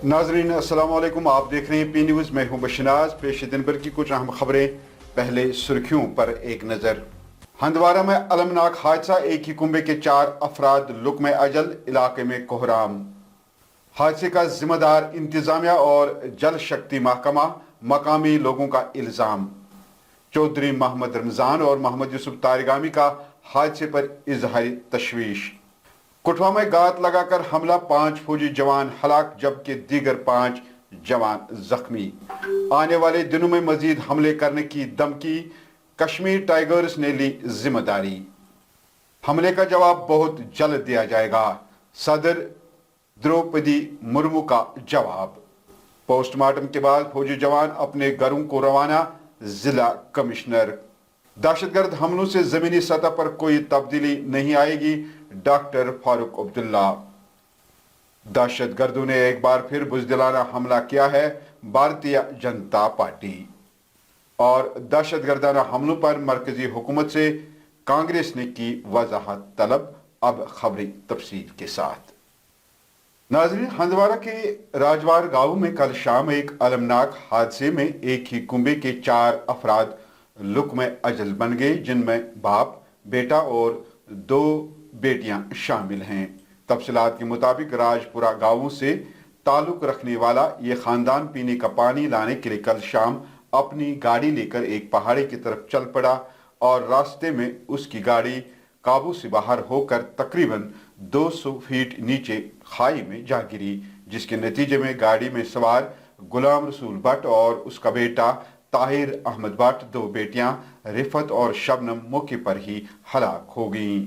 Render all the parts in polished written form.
नाजरीन अस्सलाम वालेकुम, आप देख रहे हैं पी न्यूज़। मैं हूं बशनाज। पेश दिन भर की कुछ अहम खबरें। पहले सुर्खियों पर एक नजर। हंदवारा में अलमनाक हादसा, एक ही कुंबे के 4 अफराद लुक में अजल, इलाके में कोहराम। हादसे का जिम्मेदार इंतजामिया और जल शक्ति महकमा, मकामी लोगों का इल्जाम। चौधरी मोहम्मद रमजान और मोहम्मद यूसुफ तारिगामी का हादसे पर इजहारी तशवीश। कठुआ में गात लगाकर हमला, 5 फौजी जवान हलाक जबकि दीगर 5 जवान जख्मी। आने वाले दिनों में मजीद हमले करने की धमकी, कश्मीर टाइगर्स ने ली जिम्मेदारी। हमले का जवाब बहुत जल्द दिया जाएगा, सदर द्रौपदी मुर्मू का जवाब। पोस्टमार्टम के बाद फौजी जवान अपने घरों को रवाना, जिला कमिश्नर। दहशतगर्द हमलों से जमीनी सतह पर कोई तब्दीली नहीं आएगी, डॉक्टर फारूक अब्दुल्ला। दहशतगर्दों ने एक बार फिर बुजदिलाना हमला किया है, भारतीय जनता पार्टी। और दहशतगर्दाना हमलों पर मरकजी हुकूमत से कांग्रेस ने की वजाहत तलब। अब खबरी तफसील के साथ। नाज़रीन, हंदवारा के राजवार गांव में कल शाम एक अलमनाक हादसे में एक ही कुंबे के 4 अफराद लुक में अजल बन गए, जिनमें बाप, बेटा और 2 बेटियां शामिल हैं। तफसीलात के मुताबिक राजपुरा गांवों से ताल्लुक रखने वाला ये खानदान पीने का पानी लाने के लिए कल शाम अपनी गाड़ी लेकर एक पहाड़ी की तरफ चल पड़ा और रास्ते में उसकी गाड़ी काबू से बाहर होकर तकरीबन 200 फीट नीचे खाई में जा गिरी, जिसके नतीजे में गाड़ी में सवार गुलाम रसूल भट्ट और उसका बेटा ताहिर अहमद भट्ट, 2 बेटियां रिफत और शबनम मौके पर ही हलाक हो गईं।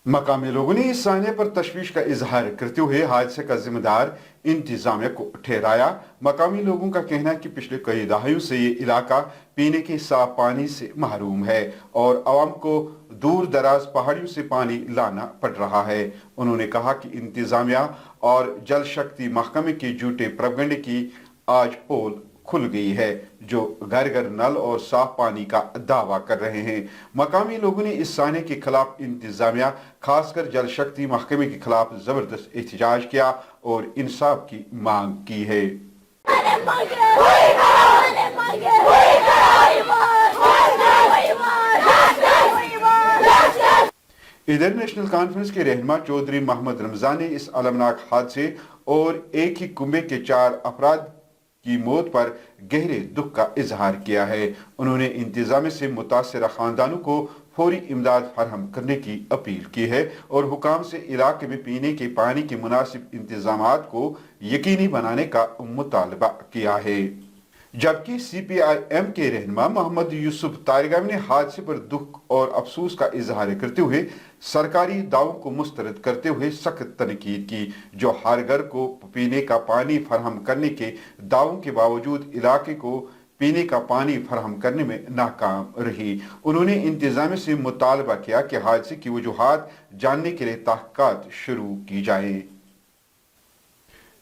मकामी लोगों ने इस साने पर तशवीश का इजहार करते हुए हादसे का जिम्मेदार इंतजामिया को ठहराया। मकामी लोगों का कहना है कि पिछले कई दहाइयों से ये इलाका पीने के साफ पानी से महरूम है और आवाम को दूर दराज पहाड़ियों से पानी लाना पड़ रहा है। उन्होंने कहा कि इंतजामिया और जल शक्ति महकमे के झूठे प्रोपेगेंडे की आज पोल खुल गई है, जो घर घर नल और साफ पानी का दावा कर रहे हैं। मकामी लोगों ने इस साने के खिलाफ इंतजामिया, खासकर जल शक्ति महकमे के खिलाफ जबरदस्त एहतजाज किया और इंसाफ की मांग की है। इधर नेशनल कॉन्फ्रेंस के रहनुमा चौधरी मोहम्मद रमजान ने इस अलमनाक हादसे और एक ही कुंबे के 4 अफराद की मौत पर गहरे दुख का इजहार किया है। उन्होंने इंतजाम से मुतासरा खानदानों को फौरी इमदाद फराहम करने की अपील की है और हुकाम से इलाके में पीने के पानी के मुनासिब इंतजामात को यकीनी बनाने का मुतालबा किया है। जबकि CPIM के रहनुमा मोहम्मद यूसुफ तारिगामी ने हादसे पर दुख और अफसोस का इजहार करते हुए सरकारी दावों को मुस्तरद करते हुए सख्त तनकीद की, जो हर घर को पीने का पानी फराहम करने के दावों के बावजूद इलाके को पीने का पानी फराहम करने में नाकाम रही। उन्होंने इंतजाम से मुतालबा किया कि हादसे की वजूहात जानने के लिए तहकीकात शुरू की जाए।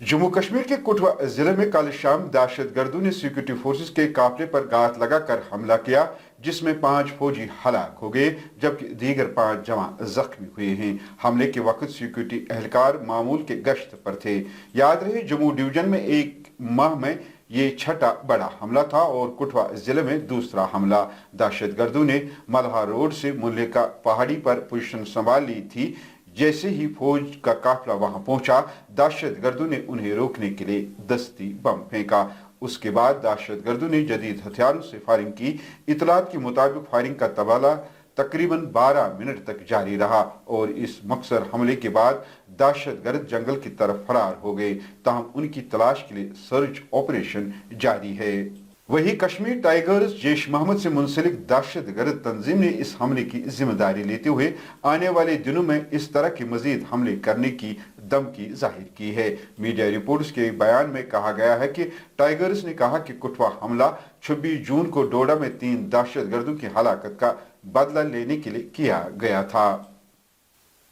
जम्मू कश्मीर के कठुआ जिले में कल शाम दहशतगर्दों ने सिक्योरिटी फोर्सेस के काफिले पर गात लगाकर हमला किया, जिसमें 5 फौजी हलाक हो गए जबकि दीगर 5 जवान जख्मी हुए हैं। हमले के वक्त सिक्योरिटी एहलकार मामूल के गश्त पर थे। याद रहे, जम्मू डिवीजन में एक माह में ये 6ठा बड़ा हमला था और कठुआ जिले में दूसरा हमला। दहशतगर्दों ने मल्हा रोड से मुल्लिका पहाड़ी पर पोजीशन संभाल ली थी। जैसे ही फौज का काफिला वहां पहुंचा, दहशतगर्दों ने उन्हें रोकने के लिए दस्ती बम फेंका। उसके बाद दहशतगर्दों ने जदीद हथियारों से फायरिंग की। इतलात के मुताबिक फायरिंग का तबादला तकरीबन 12 मिनट तक जारी रहा और इस मकसद हमले के बाद दहशतगर्द जंगल की तरफ फरार हो गए। ताहम उनकी तलाश के लिए सर्च ऑपरेशन जारी है। वहीं कश्मीर टाइगर्स जैश मोहम्मद से मुंसलिक दहशतगर्द तंजीम ने इस हमले की जिम्मेदारी लेते हुए आने वाले दिनों में इस तरह के मजीद हमले करने की धमकी जाहिर की है। मीडिया रिपोर्ट्स के बयान में कहा गया है कि टाइगर्स ने कहा कि कठुआ हमला 26 जून को डोडा में 3 दहशतगर्दों की हलाकत का बदला लेने के लिए किया गया था।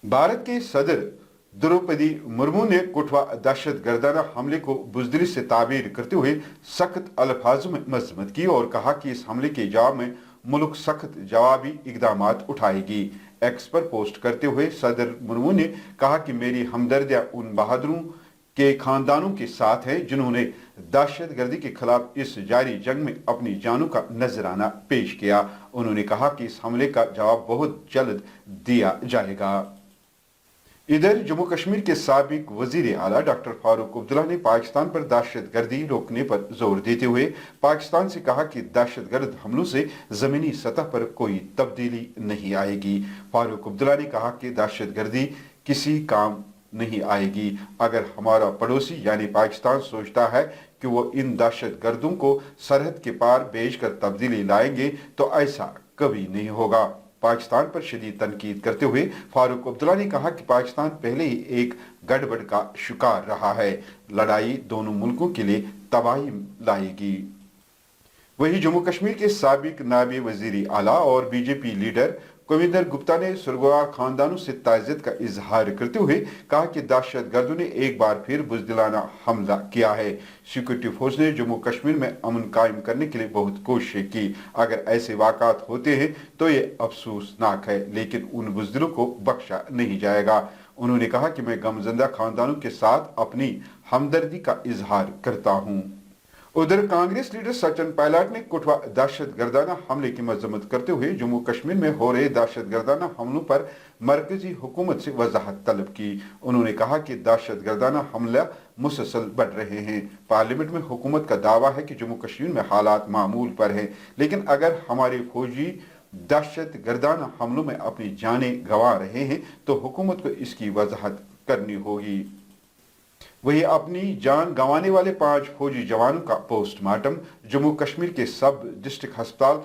भारत के सदर द्रौपदी मुर्मू ने कठुआ दहशतगर्दाना हमले को बुजदिली से ताबीर करते हुए सख्त अल्फाजों में मजम्मत की और कहा कि इस हमले के जवाब में मुल्क सख्त जवाबी इकदामात उठाएगी। एक्स पर पोस्ट करते हुए सदर मुर्मू ने कहा कि मेरी हमदर्दियां उन बहादुरों के खानदानों के साथ हैं जिन्होंने दहशतगर्दी के खिलाफ इस जारी जंग में अपनी जानों का नजराना पेश किया। उन्होंने कहा कि इस हमले का जवाब बहुत जल्द दिया जाएगा। इधर जम्मू कश्मीर के साबिक वजीर आला डॉक्टर फारूक अब्दुल्ला ने पाकिस्तान पर दहशतगर्दी रोकने पर जोर देते हुए पाकिस्तान से कहा कि दहशतगर्द हमलों से जमीनी सतह पर कोई तब्दीली नहीं आएगी। फारूक अब्दुल्ला ने कहा कि दहशतगर्दी किसी काम नहीं आएगी। अगर हमारा पड़ोसी यानी पाकिस्तान सोचता है कि वो इन दहशतगर्दों को सरहद के पार भेजकर तब्दीली लाएंगे तो ऐसा कभी नहीं होगा। पाकिस्तान पर शदीद तनकीद करते हुए फारूक अब्दुल्ला ने कहा कि पाकिस्तान पहले ही एक गड़बड़ का शिकार रहा है। लड़ाई दोनों मुल्कों के लिए तबाही लाएगी। वहीं जम्मू कश्मीर के साबिक नायब वजीर आला और बीजेपी लीडर कविंदर गुप्ता ने सुरगवार खानदानों से ताज़ियत का इजहार करते हुए कहा कि दहशतगर्दों ने एक बार फिर बुज़दिलाना हमला किया है। सिक्योरिटी फोर्स ने जम्मू कश्मीर में अमन कायम करने के लिए बहुत कोशिशें की। अगर ऐसे वाक़ात होते हैं तो ये अफसोसनाक है, लेकिन उन बुज़दिलों को बख्शा नहीं जाएगा। उन्होंने कहा कि मैं गमज़दा खानदानों के साथ अपनी हमदर्दी का इजहार करता हूँ। उधर कांग्रेस लीडर सचिन पायलट ने कठुआ दहशतगर्दाना हमले की मजम्मत करते हुए जम्मू कश्मीर में हो रहे दहशतगर्दाना हमलों पर मरकजी हुकूमत से वजाहत तलब की। उन्होंने कहा कि दहशतगर्दाना हमला मुसलसल बढ़ रहे हैं। पार्लियामेंट में हुकूमत का दावा है कि जम्मू कश्मीर में हालात मामूल पर हैं, लेकिन अगर हमारे फौजी दहशतगर्दाना हमलों में अपनी जानें गंवा रहे हैं तो हुकूमत को इसकी वजाहत करनी होगी। वही अपनी जान गंवाने वाले 5 फौजी जवानों का पोस्टमार्टम जम्मू कश्मीर के सब डिस्ट्रिक्ट अस्पताल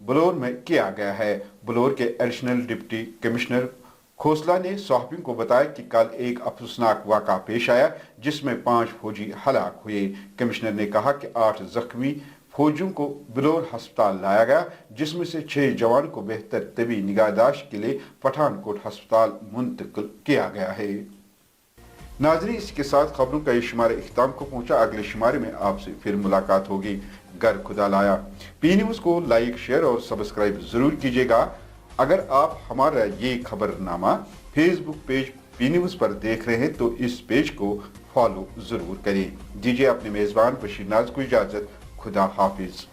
बलौर में किया गया है। बलौर के एडिशनल डिप्टी कमिश्नर खोसला ने सहाफ़ियों को बताया कि कल एक अफसोसनाक वाक़ा पेश आया जिसमें 5 फौजी हलाक हुए। कमिश्नर ने कहा कि 8 जख्मी फौजियों को बलौर अस्पताल लाया गया, जिसमें से 6 जवानों को बेहतर तबी निगाहदाश्त के लिए पठानकोट अस्पताल मुंतकिल किया गया है। नाज़रीन, इसके साथ खबरों का ये शुमारा इख्तिताम को पहुंचा। अगले शुमारे में आपसे फिर मुलाकात होगी। घर खुदा लाया। पी न्यूज़ को लाइक, शेयर और सब्सक्राइब जरूर कीजिएगा। अगर आप हमारा ये खबरनामा फेसबुक पेज पी न्यूज़ पर देख रहे हैं तो इस पेज को फॉलो जरूर करें। दीजिए अपने मेजबान बशीर नाज को इजाजत। खुदा हाफिज।